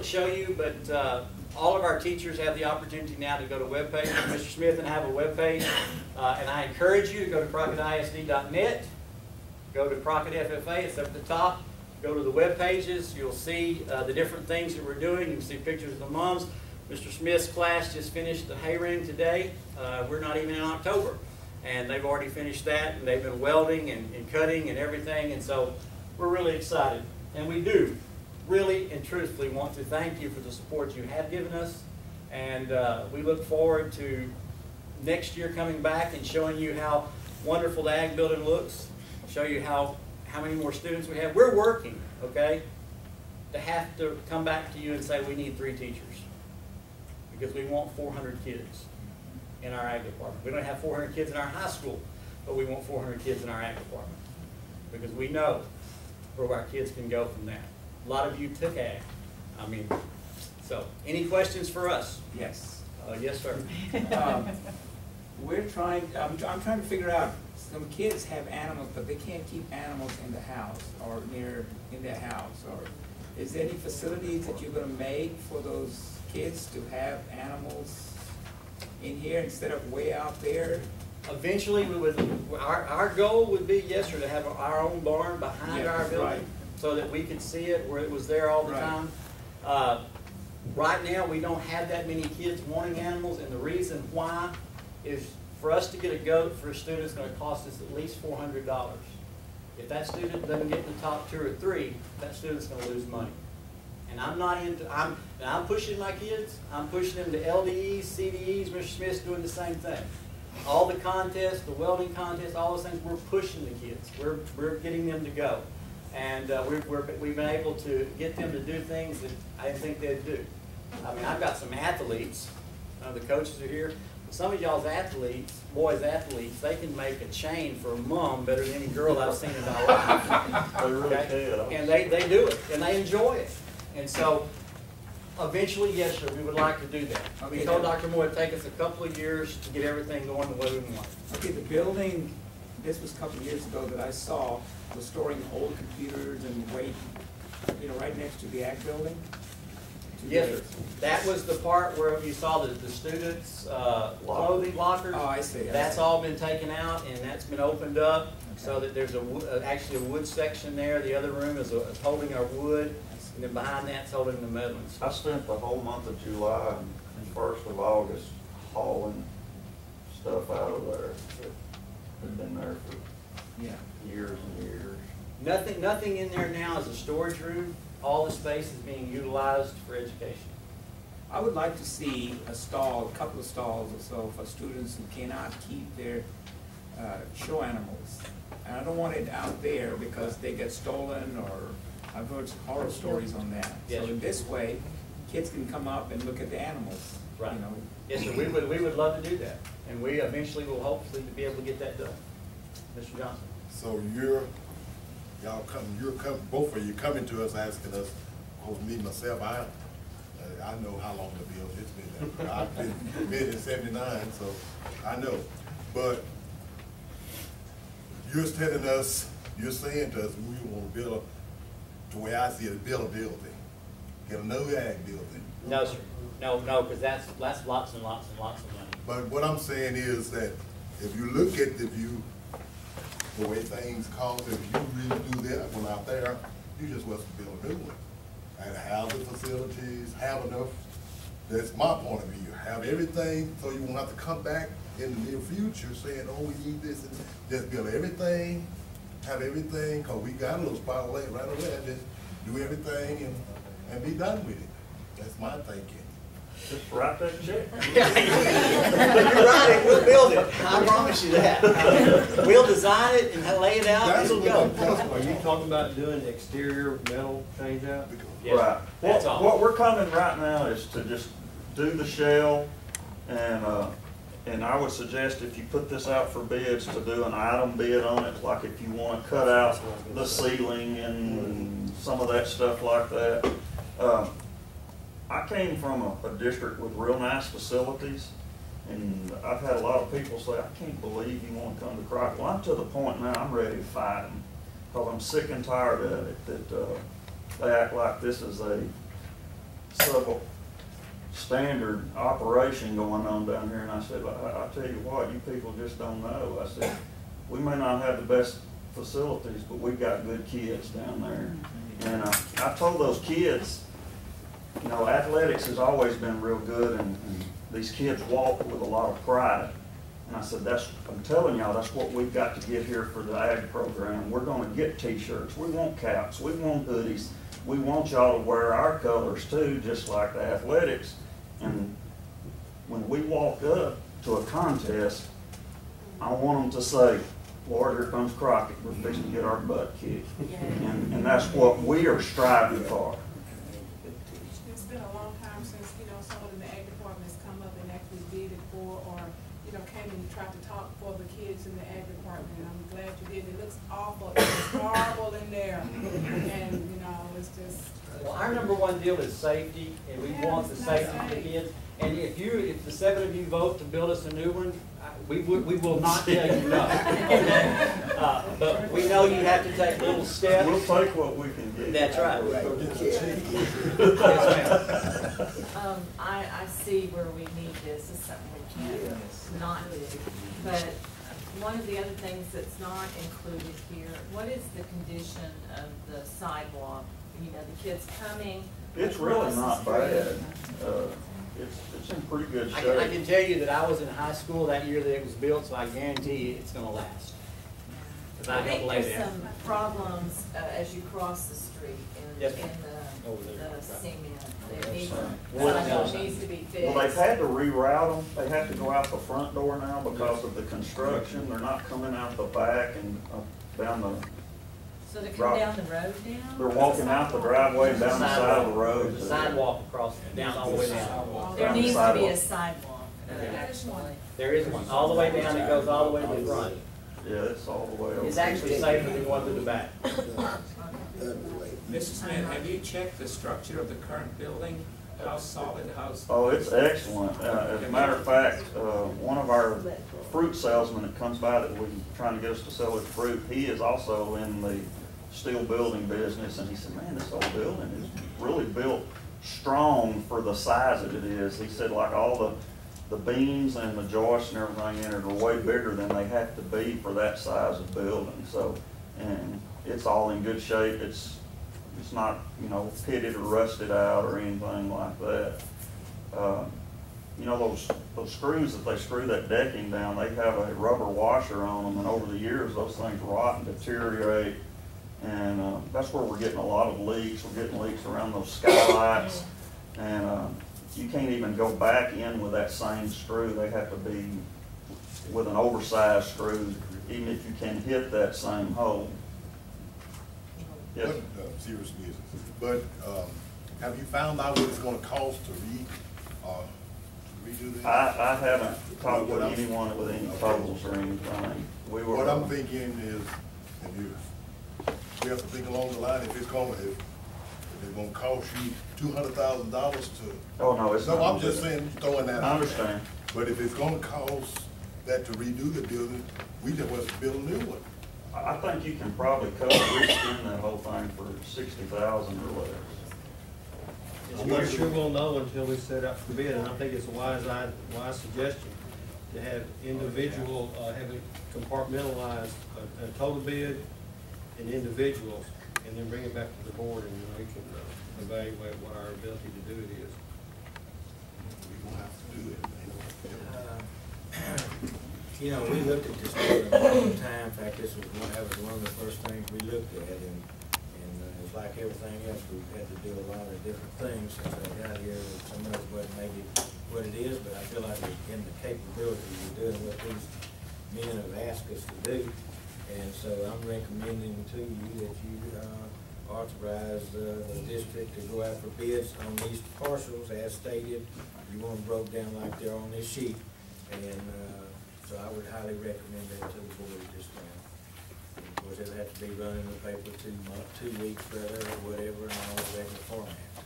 show you, but all of our teachers have the opportunity now to go to web page. Mr. Smith and I have a web page, and I encourage you to go to CrockettISD.net, go to Crockett FFA, it's up at the top. Go to the web pages, you'll see the different things that we're doing. You can see pictures of the moms. Mr. Smith's class just finished the hay ring today. We're not even in October, and they've already finished that, and they've been welding and cutting and everything, and so we're really excited. And we do really and truthfully want to thank you for the support you have given us, and we look forward to next year coming back and showing you how wonderful the Ag building looks, show you how many more students we have. We're working, okay, to have to come back to you and say we need 3 teachers because we want 400 kids in our Ag department. We don't have 400 kids in our high school, but we want 400 kids in our Ag department because we know where our kids can go from there. A lot of you took Ag. I mean, so any questions for us? Yes. Yes, sir. I'm trying to figure out, some kids have animals, but they can't keep animals in the house or in their house. Or is there any facilities that you're going to make for those kids to have animals in here instead of way out there? Eventually, we would. Our goal would be, yes, sir, to have our own barn behind our building, right, so that we could see it where it was there all the right. time. Right now, we don't have that many kids wanting animals, and the reason why is for us to get a goat for a student is going to cost us at least $400. If that student doesn't get in the top 2 or 3, that student's going to lose money. And I'm not into. I'm pushing my kids. I'm pushing them to LDEs, CDEs. Mr. Smith's doing the same thing. All the contests, the welding contests, all those things, we're pushing the kids. We're getting them to go, and we've been able to get them to do things that I didn't think they'd do. I mean, I've got some athletes. The coaches are here. Some of y'all's athletes, boys athletes, they can make a chain for a mom better than any girl I've seen in my life. They really can. And they do it, and they enjoy it. And so, eventually, yes, sir, we would like to do that. Okay, we told Dr. Moore it'd take us a couple of years to get everything going the way we want. Okay, the building, this was a couple of years ago that I saw, was storing old computers and weight, right next to the Ag building. Yes, sir. That was the part where you saw the students' clothing lockers. Oh, I see. That's all been taken out, and that's been opened up, so that there's actually a wood section there. The other room is holding our wood, and then behind that's holding the metalings. I spent the whole month of July and 1st of August hauling stuff out of there. It's been there for years and years. Nothing in there now is a storage room. All the space is being utilized for education. I would like to see a couple of stalls or so for students who cannot keep their show animals. And I don't want it out there because they get stolen, or I've heard some horror stories on that. Yes. So in this way, kids can come up and look at the animals. Right. Yes, sir. We would love to do that, and we eventually will hopefully be able to get that done. Mr. Johnson. So both of you coming to us asking us, of course, me myself, I know how long the bill has been there. I've been in '79, so I know. But you're saying to us, we want to build the way I see it, build a building, get another Ag building. No, sir. No, because that's lots and lots and lots of money. But what I'm saying is that if you look at the way things cost, if you really do that one out there, you just want to build a new one. And have the facilities, have enough, that's my point of view, have everything so you won't have to come back in the near future saying, oh, we need this, and just build everything, have everything, because we got a little spot right away, and just do everything and be done with it. That's my thinking. Just write that check. You're right, we'll build it. I promise you that. We'll design it and lay it out. That's and what go. Are you talking about doing exterior metal change out? Yes, Right. that's all. What we're coming right now is to just do the shell, and I would suggest if you put this out for bids to do an item bid on it, like if you want to cut out the ceiling and some of that stuff like that. I came from a district with real nice facilities, and I've had a lot of people say, I can't believe you want to come to Crockett. Well, I'm to the point now I'm ready to fight them, because I'm sick and tired of it, that they act like this is a standard operation going on down here, and I said, I tell you what, you people just don't know. I said, we may not have the best facilities, but we've got good kids down there. And I told those kids, you know, athletics has always been real good, and these kids walk with a lot of pride. And I said, I'm telling y'all, that's what we've got to get here for the ag program. We're gonna get t-shirts, we want caps, we want hoodies. We want y'all to wear our colors too, just like the athletics. And when we walk up to a contest, I want them to say, Lord, here comes Crockett, we're fixing to get our butt kicked. And that's what we are striving for. It's been a long time since, you know, someone in the ag department has come up and actually did it for, or, you know, came and tried to talk for the kids in the ag department. And I'm glad you did. It looks awful. It's horrible in there. And, you know, it's just. Well, our number one deal is safety, and we want the safety of the kids. And if the 7 of you vote to build us a new one, we will not tell you no. Okay? But we know you have to take little steps. We'll take what we can get. That's right. Yes, ma'am. I see where we need this. It's something we can't not do. But one of the other things that's not included here, what is the condition of the sidewalk? You know, the kids coming. It's really not bad. It's in pretty good shape. I can tell you that I was in high school that year that it was built, so I guarantee you it's gonna last. I think there's some problems as you cross the street in Yes, the there. cement. There needs, Well, needs to be fixed. Well, they've had to reroute them. They have to go out the front door now because of the construction. They're not coming out the back and down the. So they come down the road now? They're walking out the driveway and down the side of the road. There's a sidewalk across, down all the way down. There Down the needs to be a sidewalk. sidewalk, actually. There is one, all the way down, it goes all the way to the front. Yeah, it's all the way over. It's actually safer than going to the back. Mr. Smith, have you checked the structure of the current building? How solid, Oh, it's excellent. As a matter of fact, one of our fruit salesmen that comes by that we're trying to get us to sell his fruit, he is also in the steel building business, and he said, man, this old building is really built strong for the size that it is. He said, like, all the beams and the joists and everything in it are way bigger than they have to be for that size of building. So, and it's all in good shape. It's not, you know, pitted or rusted out or anything like that. You know, those screws that they screw that decking down, they have a rubber washer on them, and over the years, those things rot and deteriorate. And that's where we're getting a lot of leaks. We're getting leaks around those skylights. And you can't even go back in with that same screw. They have to be with an oversized screw, even if you can hit that same hole. Yes. Serious business. But have you found out what it's gonna cost to redo this? I haven't talked with anyone with any totals or anything. What I'm thinking is, we have to think along the line, if it's gonna cost you $200,000 to. Oh, no, it's not. No, I'm just saying, throwing that out. I understand. But if it's gonna cost that to redo the building, we just want to build a new one. I think you can probably reskin that whole thing for $60,000 or less. I'm not sure we'll know until we set up for bid, and I think it's a wise suggestion to have individual, have it compartmentalized, a total bid and individuals, and then bring it back to the board, and we can evaluate what our ability to do it is. We're gonna have to do it. You know, we looked at this building a long time. In fact, that was one of the first things we looked at, and it's like everything else, we've had to do a lot of different things since I got here. Some of it wasn't maybe what it is, but I feel like we're in the capability of doing what these men have asked us to do. And so I'm recommending to you that you authorize the district to go out for bids on these parcels as stated. You want them broke down like they're on this sheet. And so I would highly recommend that to the board at this time. Of course, it'll have to be run in the paper 2 weeks, or whatever, and all the regular format.